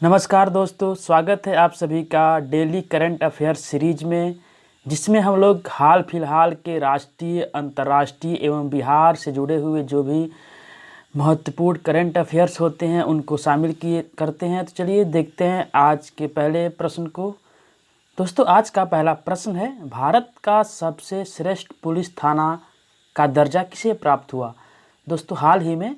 नमस्कार दोस्तों, स्वागत है आप सभी का डेली करंट अफेयर्स सीरीज में, जिसमें हम लोग हाल फिलहाल के राष्ट्रीय, अंतर्राष्ट्रीय एवं बिहार से जुड़े हुए जो भी महत्वपूर्ण करंट अफेयर्स होते हैं उनको शामिल किए करते हैं। तो चलिए देखते हैं आज के पहले प्रश्न को। दोस्तों, आज का पहला प्रश्न है, भारत का सबसे श्रेष्ठ पुलिस थाना का दर्जा किसे प्राप्त हुआ? दोस्तों, हाल ही में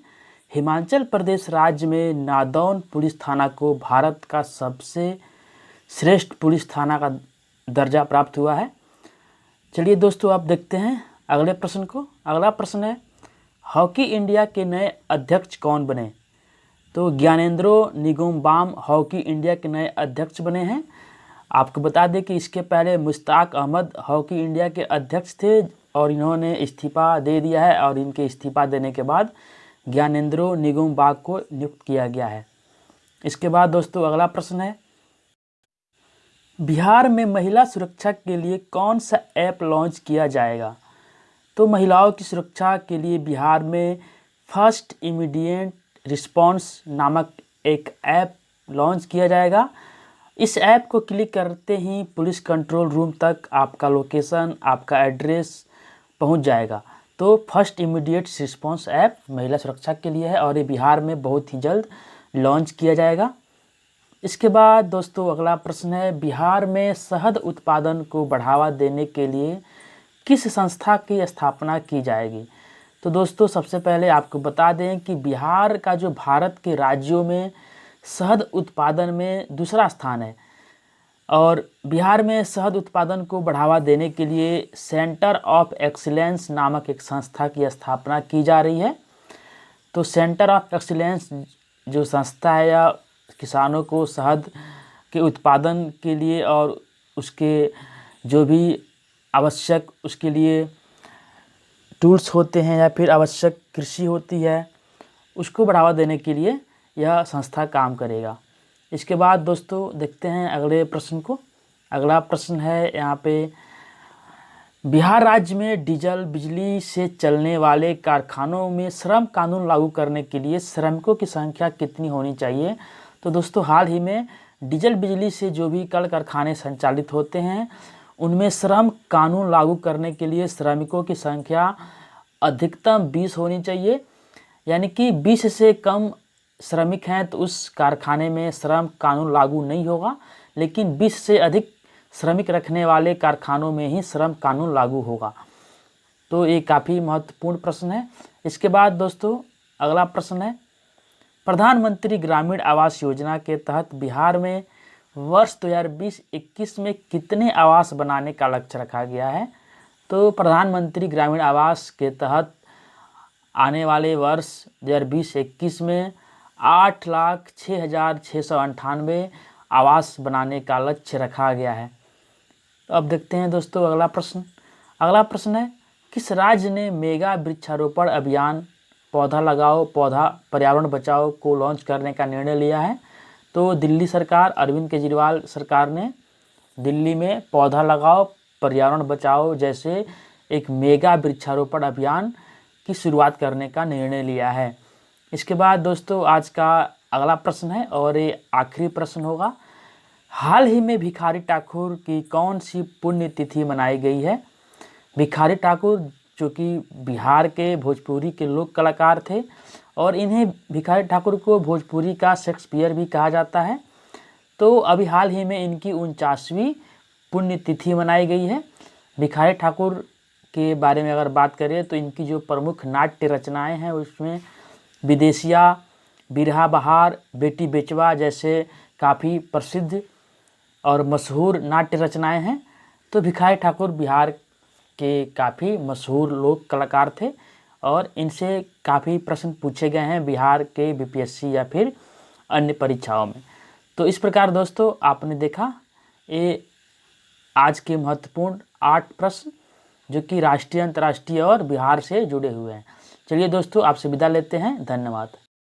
हिमाचल प्रदेश राज्य में नादौन पुलिस थाना को भारत का सबसे श्रेष्ठ पुलिस थाना का दर्जा प्राप्त हुआ है। चलिए दोस्तों, आप देखते हैं अगले प्रश्न को। अगला प्रश्न है, हॉकी इंडिया के नए अध्यक्ष कौन बने? तो ज्ञानेंद्रो निंगोमबाम हॉकी इंडिया के नए अध्यक्ष बने हैं। आपको बता दें कि इसके पहले मुश्ताक अहमद हॉकी इंडिया के अध्यक्ष थे और इन्होंने इस्तीफा दे दिया है, और इनके इस्तीफा देने के बाद ज्ञानेंद्रो निंगोमबाम को नियुक्त किया गया है। इसके बाद दोस्तों अगला प्रश्न है, बिहार में महिला सुरक्षा के लिए कौन सा ऐप लॉन्च किया जाएगा? तो महिलाओं की सुरक्षा के लिए बिहार में फर्स्ट इमीडिएट रिस्पॉन्स नामक एक ऐप लॉन्च किया जाएगा। इस ऐप को क्लिक करते ही पुलिस कंट्रोल रूम तक आपका लोकेशन, आपका एड्रेस पहुंच जाएगा। तो फर्स्ट इमीडिएट रिस्पॉन्स ऐप महिला सुरक्षा के लिए है और ये बिहार में बहुत ही जल्द लॉन्च किया जाएगा। इसके बाद दोस्तों अगला प्रश्न है, बिहार में शहद उत्पादन को बढ़ावा देने के लिए किस संस्था की स्थापना की जाएगी? तो दोस्तों सबसे पहले आपको बता दें कि बिहार का जो भारत के राज्यों में शहद उत्पादन में दूसरा स्थान है, और बिहार में शहद उत्पादन को बढ़ावा देने के लिए सेंटर ऑफ एक्सीलेंस नामक एक संस्था की स्थापना की जा रही है। तो सेंटर ऑफ एक्सीलेंस जो संस्था है, या किसानों को शहद के उत्पादन के लिए और उसके जो भी आवश्यक उसके लिए टूल्स होते हैं या फिर आवश्यक कृषि होती है, उसको बढ़ावा देने के लिए यह संस्था काम करेगा। इसके बाद दोस्तों देखते हैं अगले प्रश्न को। अगला प्रश्न है यहाँ पे, बिहार राज्य में डीजल बिजली से चलने वाले कारखानों में श्रम कानून लागू करने के लिए श्रमिकों की संख्या कितनी होनी चाहिए? तो दोस्तों हाल ही में डीजल बिजली से जो भी कल कारखाने संचालित होते हैं उनमें श्रम कानून लागू करने के लिए श्रमिकों की संख्या अधिकतम 20 होनी चाहिए। यानी कि 20 से कम श्रमिक हैं तो उस कारखाने में श्रम कानून लागू नहीं होगा, लेकिन 20 से अधिक श्रमिक रखने वाले कारखानों में ही श्रम कानून लागू होगा। तो ये काफ़ी महत्वपूर्ण प्रश्न है। इसके बाद दोस्तों अगला प्रश्न है, प्रधानमंत्री ग्रामीण आवास योजना के तहत बिहार में वर्ष 2020-21 में कितने आवास बनाने का लक्ष्य रखा गया है? तो प्रधानमंत्री ग्रामीण आवास के तहत आने वाले वर्ष 2020-21 में 8,06,698 आवास बनाने का लक्ष्य रखा गया है। तो अब देखते हैं दोस्तों अगला प्रश्न। अगला प्रश्न है, किस राज्य ने मेगा वृक्षारोपण अभियान पौधा लगाओ पौधा पर्यावरण बचाओ को लॉन्च करने का निर्णय लिया है? तो दिल्ली सरकार, अरविंद केजरीवाल सरकार ने दिल्ली में पौधा लगाओ पर्यावरण बचाओ जैसे एक मेगा वृक्षारोपण अभियान की शुरुआत करने का निर्णय लिया है। इसके बाद दोस्तों आज का अगला प्रश्न है और ये आखिरी प्रश्न होगा, हाल ही में भिखारी ठाकुर की कौन सी पुण्यतिथि मनाई गई है? भिखारी ठाकुर जो कि बिहार के भोजपुरी के लोक कलाकार थे, और इन्हें भिखारी ठाकुर को भोजपुरी का शेक्सपियर भी कहा जाता है। तो अभी हाल ही में इनकी 49वीं पुण्यतिथि मनाई गई है। भिखारी ठाकुर के बारे में अगर बात करें तो इनकी जो प्रमुख नाट्य रचनाएं हैं उसमें विदेशिया, बिरहा बहार, बेटी बेचवा जैसे काफ़ी प्रसिद्ध और मशहूर नाट्य रचनाएं हैं। तो भिखारी ठाकुर बिहार के काफ़ी मशहूर लोक कलाकार थे और इनसे काफ़ी प्रश्न पूछे गए हैं बिहार के बीपीएससी या फिर अन्य परीक्षाओं में। तो इस प्रकार दोस्तों आपने देखा ये आज के महत्वपूर्ण 8 प्रश्न जो कि राष्ट्रीय, अंतर्राष्ट्रीय और बिहार से जुड़े हुए हैं। चलिए दोस्तों आपसे विदा लेते हैं। धन्यवाद।